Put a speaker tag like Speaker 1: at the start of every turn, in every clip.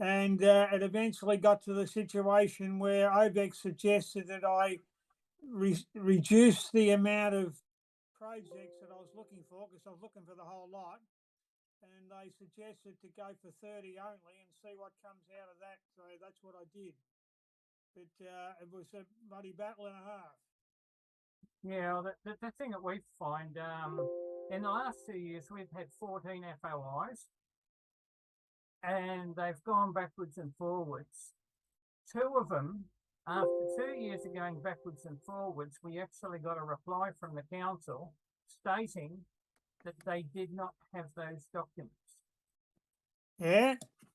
Speaker 1: And it eventually got to the situation where OBEC suggested that I reduce the amount of projects that I was looking for, because I was looking for the whole lot. And they suggested to go for 30 only and see what comes out of that. So that's what I did. But it was a bloody battle and a half.
Speaker 2: Yeah, well, the thing that we find in the last 2 years, we've had 14 FOIs and they've gone backwards and forwards. Two of them, after 2 years of going backwards and forwards, we actually got a reply from the council stating that they did not have those documents.
Speaker 1: Yeah.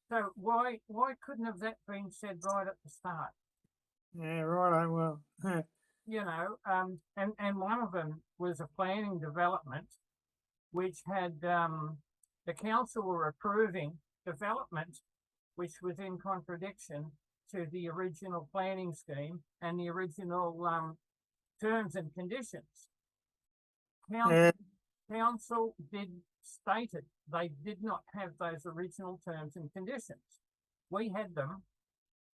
Speaker 2: So why couldn't have that been said right at the start?
Speaker 1: Yeah, right. Well,
Speaker 2: you know, and one of them was a planning development, which had the council were approving development, which was in contradiction to the original planning scheme and the original terms and conditions. Council did stated they did not have those original terms and conditions. We had them,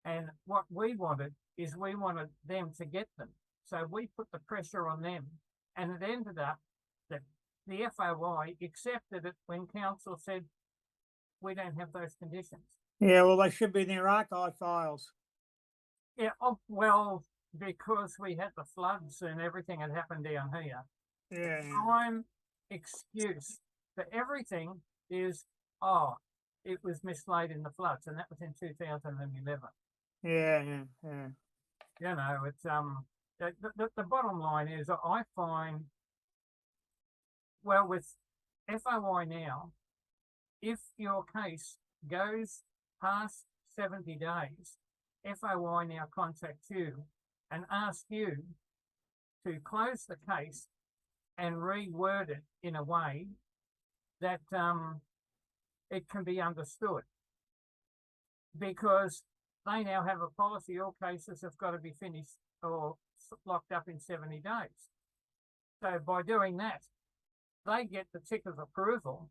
Speaker 2: and what we wanted is we wanted them to get them. So we put the pressure on them, and it ended up that the FOI accepted it when council said we don't have those conditions.
Speaker 1: Yeah, well, they should be in their archive files.
Speaker 2: Yeah, well, because we had the floods and everything had happened down here.
Speaker 1: Yeah.
Speaker 2: Prime excuse for everything is, it was mislaid in the floods, and that was in 2011.
Speaker 1: Yeah.
Speaker 2: You know, it's the bottom line is I find, well, with FOI now, if your case goes past 70 days, FOI now contacts you and asks you to close the case and reword it in a way that it can be understood, because they now have a policy all cases have got to be finished or locked up in 70 days. So by doing that, they get the tick of approval,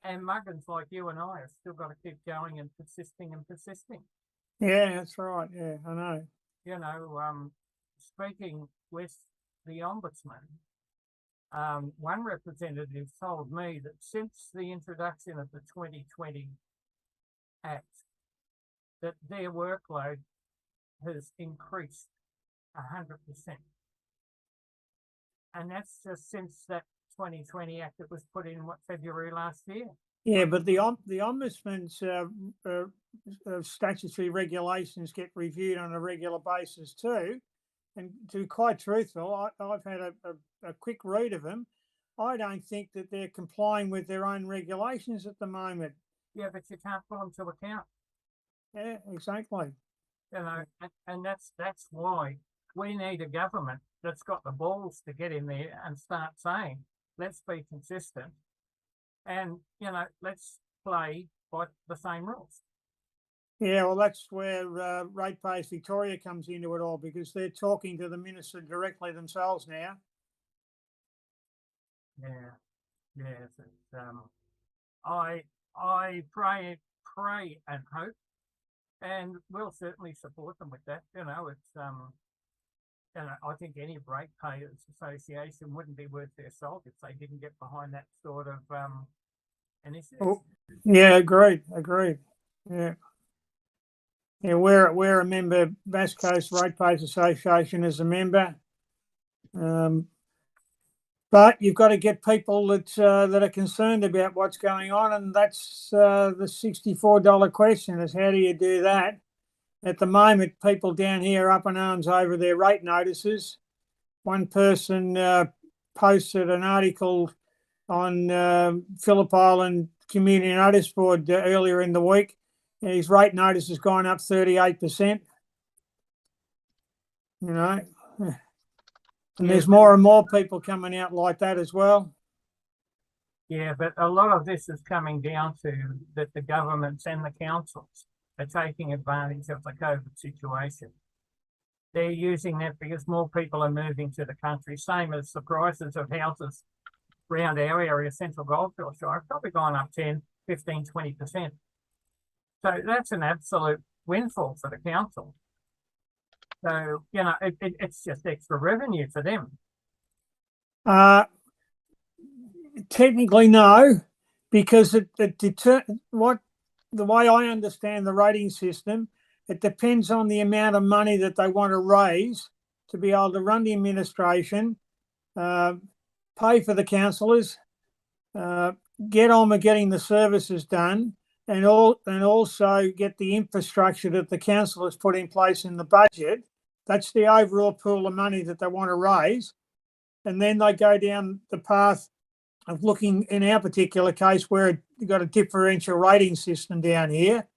Speaker 2: and muggins like you and I have still got to keep going and persisting.
Speaker 1: Yeah, that's right. Yeah, I know.
Speaker 2: You know, speaking with the Ombudsman, one representative told me that since the introduction of the 2020 Act, that their workload has increased 100%. And that's just since that 2020 Act that was put in, February last year?
Speaker 1: Yeah, but the Ombudsman's statutory regulations get reviewed on a regular basis too. And to be quite truthful, I've had a quick read of them. I don't think that they're complying with their own regulations at the moment.
Speaker 2: Yeah, but you can't put them to account.
Speaker 1: Yeah, exactly.
Speaker 2: You know, and that's why we need a government that's got the balls to get in there and start saying, let's be consistent, and let's play by the same rules.
Speaker 1: Yeah, well, that's where Ratepayers Victoria comes into it all, because they're talking to the minister directly themselves now.
Speaker 2: Yeah, I pray and hope, and we'll certainly support them with that. It's I think any ratepayers association wouldn't be worth their salt if they didn't get behind that sort of initiative.
Speaker 1: Oh, yeah, agreed. Yeah. Yeah, we're a member, Bass Coast Ratepayers Association as a member. But you've got to get people that are concerned about what's going on, and that's the $64 question: is how do you do that? At the moment, people down here are up in arms over their rate notices. One person posted an article on Phillip Island Community Notice Board earlier in the week. His rate notice has gone up 38%. And there's more and more people coming out like that as well.
Speaker 2: Yeah, but a lot of this is coming down to that the governments and the councils are taking advantage of the COVID situation. They're using that because more people are moving to the country, same as the prices of houses around our area, Central Goldfields, have probably gone up 10, 15, 20%. So that's an absolute windfall for the council. So, you know, it's just extra revenue for them.
Speaker 1: Technically, no, because the way I understand the rating system, it depends on the amount of money that they want to raise to be able to run the administration, pay for the councillors, get on with getting the services done, and also get the infrastructure that the council has put in place in the budget. That's the overall pool of money that they want to raise. And then they go down the path of looking, in our particular case, where you've got a differential rating system down here.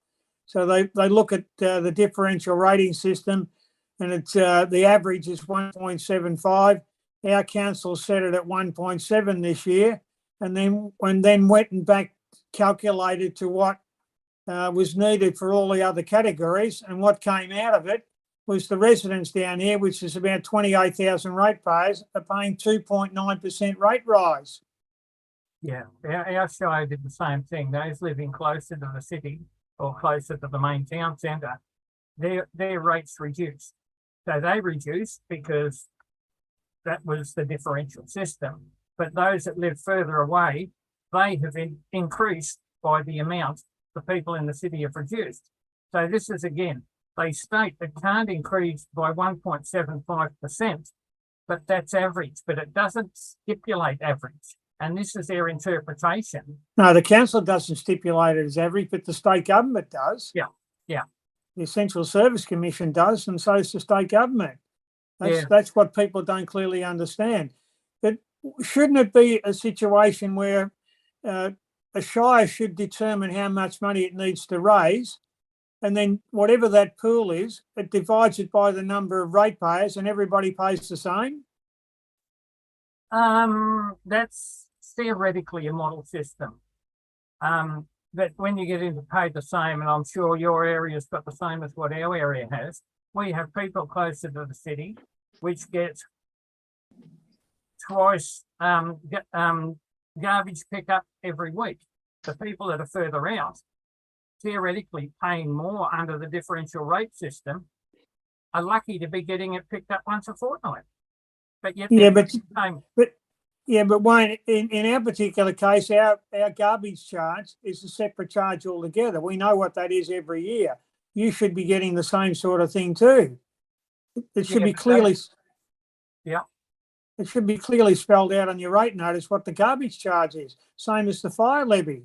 Speaker 1: So they look at the differential rating system, and it's the average is 1.75. Our council set it at 1.7 this year, and then went and back calculated to what was needed for all the other categories, and what came out of it was the residents down here, which is about 28,000 ratepayers, are paying 2.9% rate rise.
Speaker 2: Yeah, our show did the same thing. Those living closer to the city or closer to the main town centre, their rates reduced. So they reduced because that was the differential system. But those that live further away, they have increased by the amount the people in the city have reduced. So this is, again, they state it can't increase by 1.75%, but that's average, but it doesn't stipulate average. And this is their interpretation.
Speaker 1: No, the council doesn't stipulate it as average, but the state government does.
Speaker 2: Yeah.
Speaker 1: The Essential Service Commission does, and so does the state government. That's what people don't clearly understand. But shouldn't it be a situation where a shire should determine how much money it needs to raise, and then whatever that pool is, it divides it by the number of ratepayers, and everybody pays the same?
Speaker 2: That's theoretically a model system. But when you get into pay the same, and I'm sure your area's got the same as what our area has, we have people closer to the city, which get twice garbage pickup every week. The people that are further out, theoretically paying more under the differential rate system, are lucky to be getting it picked up once a fortnight. But yet,
Speaker 1: but Wayne, in our particular case, our garbage charge is a separate charge altogether. We know what that is every year. You should be getting the same sort of thing too. It should be clearly. It should be clearly spelled out on your rate notice what the garbage charge is, same as the fire levy.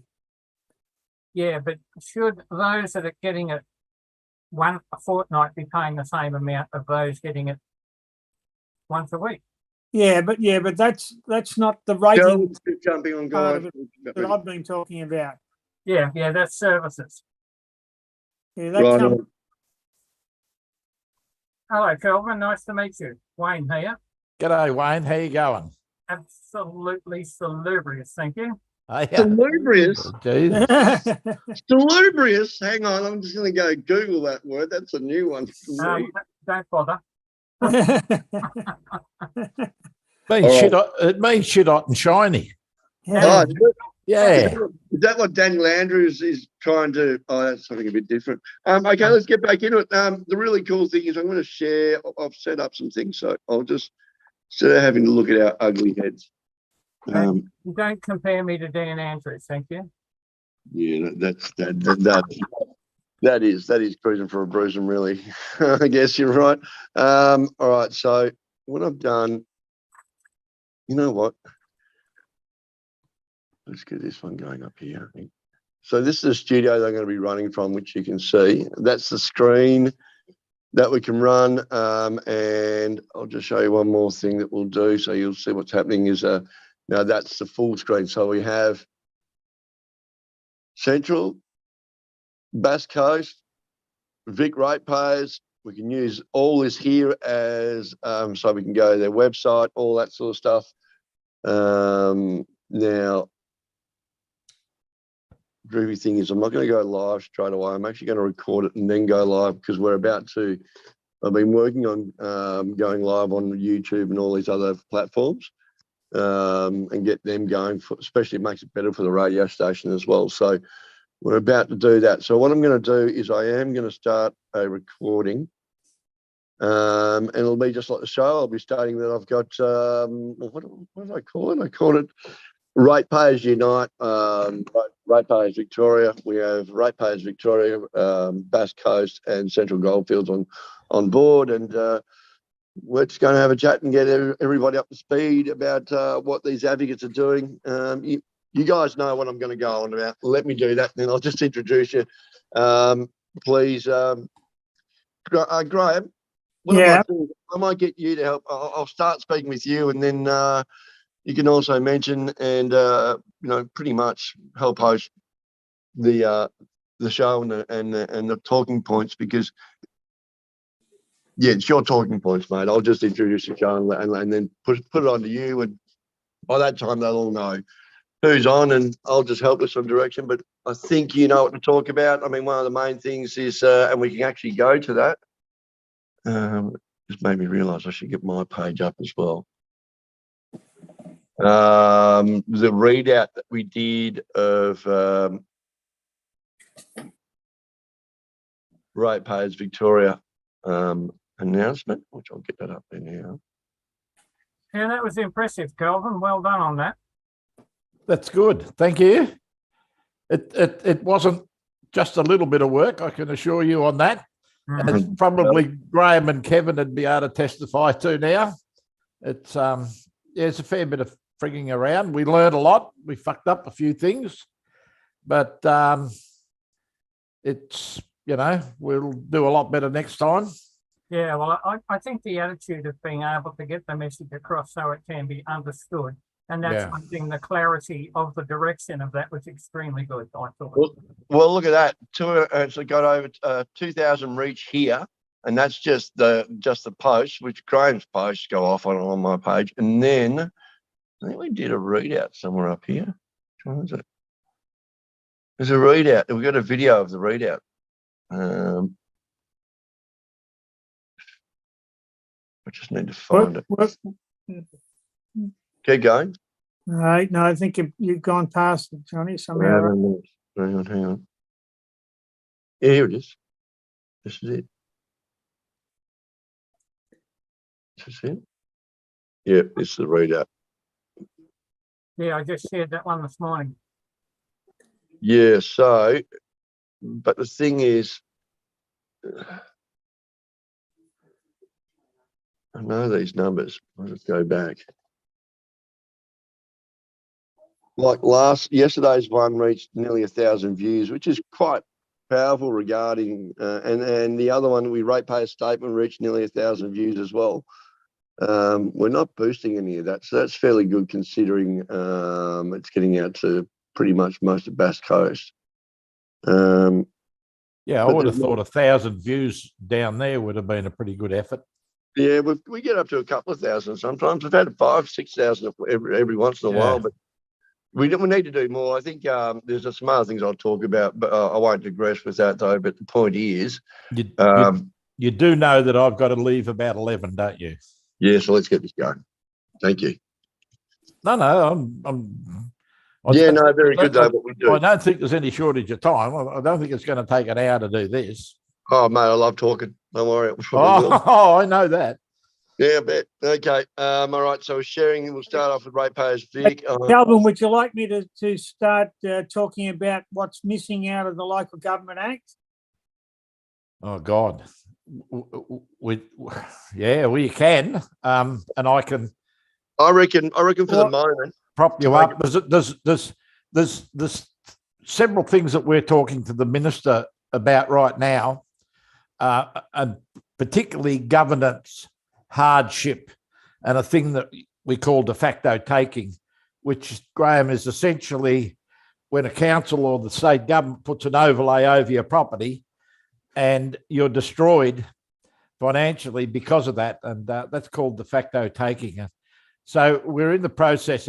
Speaker 2: Yeah, but should those that are getting it a fortnight be paying the same amount of those getting it once a week?
Speaker 1: Yeah, but that's not the rating
Speaker 3: jumping on
Speaker 1: part of it that I've been talking about.
Speaker 2: Yeah, that's services.
Speaker 1: Yeah, that
Speaker 2: Hello, Kelvin. Nice to meet you. Wayne here.
Speaker 4: G'day, Wayne. How you going?
Speaker 2: Absolutely salubrious, thank you.
Speaker 4: Oh, yeah.
Speaker 3: Salubrious.
Speaker 4: Jesus.
Speaker 3: Salubrious. Hang on, I'm just going to go Google that word. That's a new one.
Speaker 2: Don't bother.
Speaker 4: It means shit hot and shiny.
Speaker 1: Yeah.
Speaker 4: Yeah.
Speaker 3: Is that what Daniel Andrews is trying to? Oh, that's something a bit different. Okay, let's get back into it. The really cool thing is I'm going to share. I've set up some things, so I'll just, instead of having to look at our ugly heads.
Speaker 2: Don't compare me to Dan Andrews, thank you.
Speaker 3: Yeah, that is cruising for a bruising, really. I guess you're right. All right, so what I've done, you know what? Let's get this one going up here. So this is the studio that I'm going to be running from, which you can see. That's the screen that we can run. And I'll just show you one more thing that we'll do, so you'll see what's happening is now that's the full screen. So we have Central, Bass Coast, Vic ratepayers. We can use all this here as so we can go to their website, all that sort of stuff. Now, groovy thing is I'm not going to go live straight away. I'm actually going to record it and then go live, because I've been working on going live on YouTube and all these other platforms and get them going, especially it makes it better for the radio station as well. So We're about to do that. So what I'm going to do is I am going to start a recording. And it'll be just like the show. I'll be stating that I've got, what do I call it? I call it Ratepayers Unite, Ratepayers Victoria. We have Ratepayers Victoria, Bass Coast and Central Goldfields on board. And we're just going to have a chat and get everybody up to speed about what these advocates are doing. You guys know what I'm going to go on about. Let me do that, and then I'll just introduce you. Please, Graham, what I might do, I might get you to help. I'll start speaking with you, and then you can also mention and pretty much help host the show and the talking points, because it's your talking points, mate. I'll just introduce the show and then put it on to you, and by that time they'll all know who's on, and I'll just help with some direction. But I think you know what to talk about. I mean, one of the main things is, and we can actually go to that. Just made me realise I should get my page up as well. The readout that we did of Ratepayers Victoria announcement, which I'll get that up there now.
Speaker 2: Yeah, that was impressive, Kelvin. Well done on that.
Speaker 4: That's good. Thank you. It wasn't just a little bit of work, I can assure you on that. As probably Graham and Kevin would be able to testify to now. It's it's a fair bit of frigging around. We learned a lot. We fucked up a few things, but it's, we'll do a lot better next time.
Speaker 2: Yeah, well, I think the attitude of being able to get the message across so it can be understood, and that's one thing, the clarity of the direction of that was extremely good, I thought.
Speaker 3: Well, look at that. It's got over 2,000 reach here, and that's just the post, which Graham's posts go off on my page. And then I think we did a readout somewhere up here. Which one is it? There's a readout. We've got a video of the readout. I just need to find it. Keep going.
Speaker 1: All right. No, I think you've gone past it, Johnny, somehow.
Speaker 3: Hang on. Yeah, here it is. This is it. Yeah, this is the readout.
Speaker 2: Yeah, I just shared that one this morning.
Speaker 3: Yeah, so, but the thing is, I know these numbers. I'll just go back. Like yesterday's one reached nearly 1,000 views, which is quite powerful regarding, and the other one, we ratepayer statement, reached nearly 1,000 views as well. We're not boosting any of that, so that's fairly good considering it's getting out to pretty much most of Bass Coast.
Speaker 4: I would have thought 1,000 views down there would have been a pretty good effort.
Speaker 3: Yeah, we get up to a couple of thousand sometimes. We've had 5,000, 6,000 every once in a while, but we need to do more. I think there's some other things I'll talk about, but I won't digress with that though. But the point is,
Speaker 4: you do know that I've got to leave about 11, don't you?
Speaker 3: Yeah, so let's get this going. Thank you.
Speaker 4: No,
Speaker 3: very good though. What we do.
Speaker 4: I don't think there's any shortage of time. I don't think it's going to take an hour to do this.
Speaker 3: Oh, mate, I love talking. Don't worry.
Speaker 4: I know that.
Speaker 3: Yeah, I bet. Okay. All right. So sharing, we'll start off with Ratepayers Vic.
Speaker 1: Calvin, would you like me to start talking about what's missing out of the Local Government Act?
Speaker 4: Oh, God. You can. And I can.
Speaker 3: I reckon for the moment.
Speaker 4: Prop you up. There's several things that we're talking to the minister about right now, and particularly governance hardship, and a thing that we call de facto taking, which, Graham, is essentially when a council or the state government puts an overlay over your property and you're destroyed financially because of that, and that's called de facto taking. So we're in the process